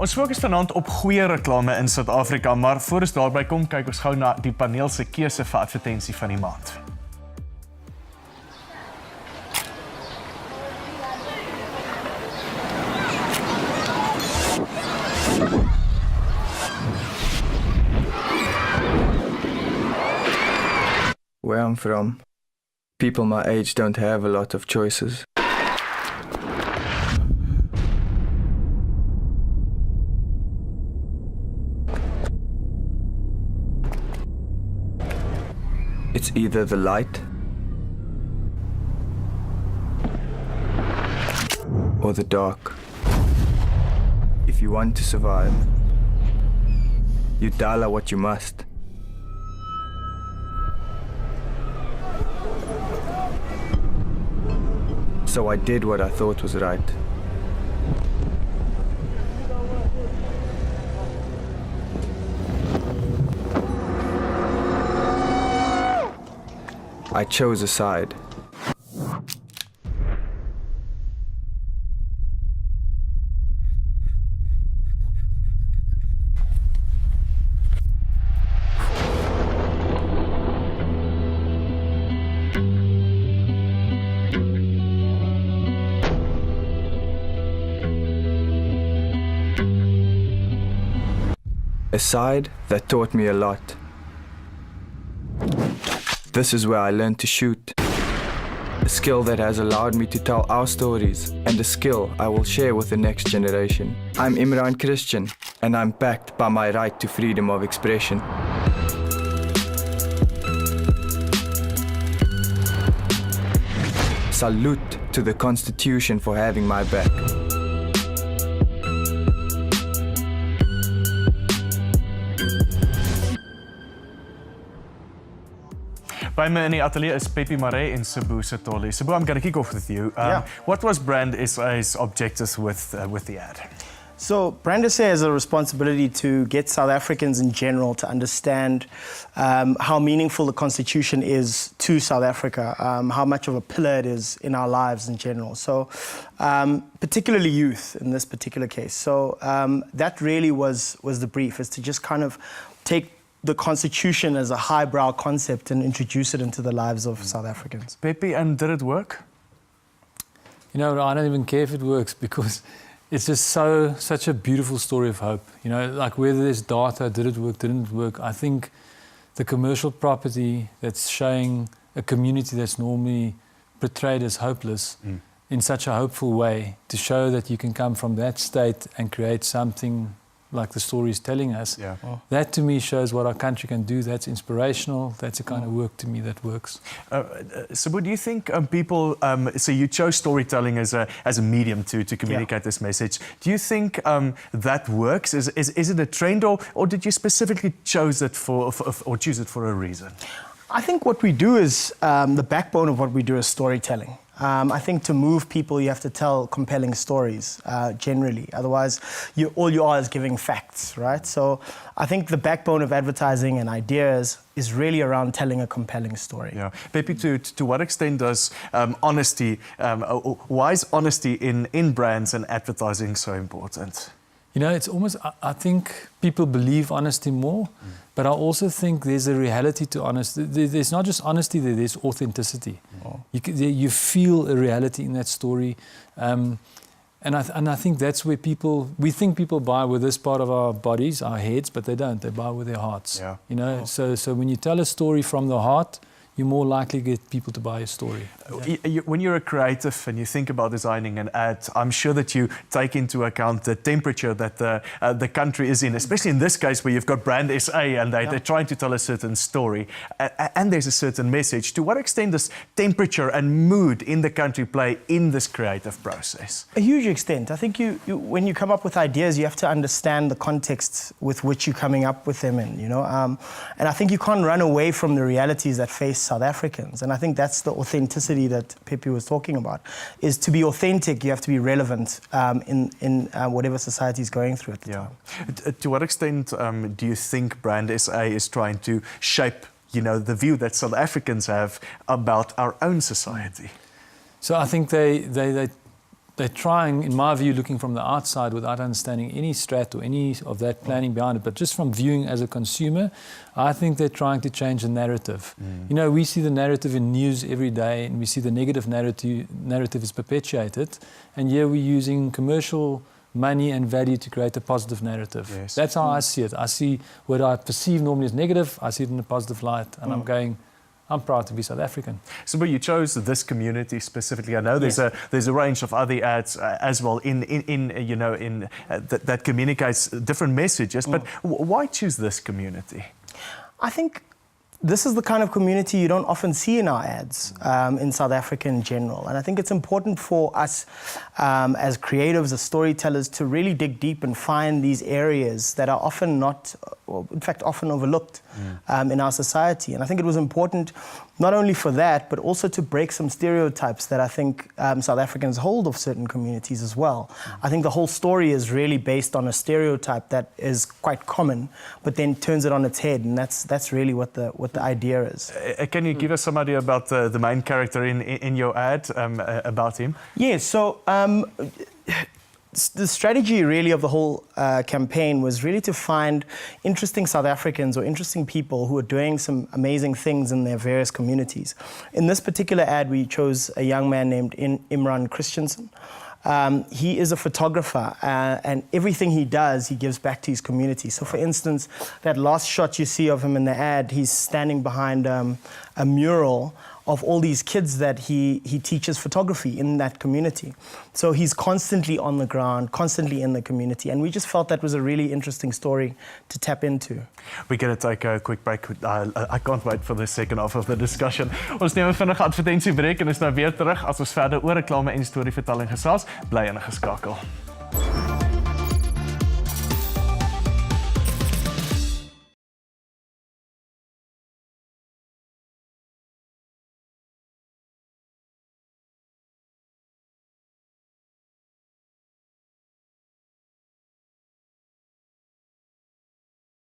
Ons fokus vanaand op goeie reklame in Suid-Afrika, maar voor ons daarby kom, kyk ons gou na die paneel se keuse vir advertensie van die maand. Where I'm from, people my age don't have a lot of choices. It's either the light or the dark. If you want to survive, you dollar what you must. So I did what I thought was right. I chose a side. A side that taught me a lot. This is where I learned to shoot. A skill that has allowed me to tell our stories, and a skill I will share with the next generation. I'm Imran Christian, and I'm backed by my right to freedom of expression. Salute to the Constitution for having my back. By me in die atelier is Peppy Maree en Sebo Sitoli. Sebo, I'm going to kick off with you. What was Brand SA's objectives with the ad? So Brand SA has a responsibility to get South Africans in general to understand how meaningful the Constitution is to South Africa, how much of a pillar it is in our lives in general. So particularly youth in this particular case. So that really was the brief, is to just kind of take the Constitution as a highbrow concept and introduce it into the lives of South Africans. Peppy, and did it work? You know, I don't even care if it works, because it's just such a beautiful story of hope. You know, like whether there's data, did it work, didn't it work. I think the commercial property that's showing a community that's normally portrayed as hopeless in such a hopeful way, to show that you can come from that state and create something like the story is telling us. Yeah. That to me shows what our country can do. That's inspirational. That's the kind of work to me that works. Sebo, do you think people, so you chose storytelling as a medium to communicate this message. Do you think that works? Is it a trend, or did you specifically choose it for a reason? I think what we do is, the backbone of what we do is storytelling. I think to move people, you have to tell compelling stories, generally. Otherwise, all you are is giving facts, right? So I think the backbone of advertising and ideas is really around telling a compelling story. Yeah. Peppy, to what extent does honesty, why is honesty in brands and advertising so important? You know, it's almost, I think people believe honesty more, but I also think there's a reality to honesty. There's not just honesty, there's authenticity. You feel a reality in that story. And I think that's where we think people buy with this part of our bodies, our heads, but they don't. They buy with their hearts. Yeah. You know, so when you tell a story from the heart, you're more likely to get people to buy a story. Yeah. When you're a creative and you think about designing an ad, I'm sure that you take into account the temperature that the country is in, especially in this case where you've got Brand SA and they're trying to tell a certain story and there's a certain message. To what extent does temperature and mood in the country play in this creative process? A huge extent. I think when you come up with ideas, you have to understand the context with which you're coming up with them in, you know. And I think you can't run away from the realities that face South Africans. And I think that's the authenticity that Peppy was talking about, is to be authentic, you have to be relevant in whatever society is going through at the time. To what extent do you think Brand SA is trying to shape, you know, the view that South Africans have about our own society? So I think they they're trying, in my view, looking from the outside without understanding any strat or any of that planning behind it, but just from viewing as a consumer, I think they're trying to change the narrative. You know, we see the narrative in news every day, and we see the negative narrative is perpetuated, and here we're using commercial money and value to create a positive narrative. Yes. That's how I see it. I see what I perceive normally as negative, I see it in a positive light, and I'm proud to be South African. So, but you chose this community specifically. I know there's a range of other ads as well that communicates different messages. But why choose this community? I think this is the kind of community you don't often see in our ads in South Africa in general. And I think it's important for us as creatives, as storytellers, to really dig deep and find these areas that are often not, or in fact, often overlooked in our society. And I think it was important not only for that, but also to break some stereotypes that I think South Africans hold of certain communities as well. I think the whole story is really based on a stereotype that is quite common, but then turns it on its head, and that's really what the idea is. Can you give us some idea about the main character in your ad, about him? Yes, so the strategy really of the whole campaign was really to find interesting South Africans or interesting people who are doing some amazing things in their various communities. In this particular ad, we chose a young man named Imran Christensen. He is a photographer, and everything he does, he gives back to his community. So for instance, that last shot you see of him in the ad, he's standing behind a mural of all these kids that he teaches photography in that community. So he's constantly on the ground, constantly in the community, and we just felt that was a really interesting story to tap into. We're going to take a quick break. I can't wait for the second half of the discussion. Ons neem 'n vinnige advertensiebreek en is nou weer terug as ons verder oor reklame en storievertelling gesels. Bly ingeskakel.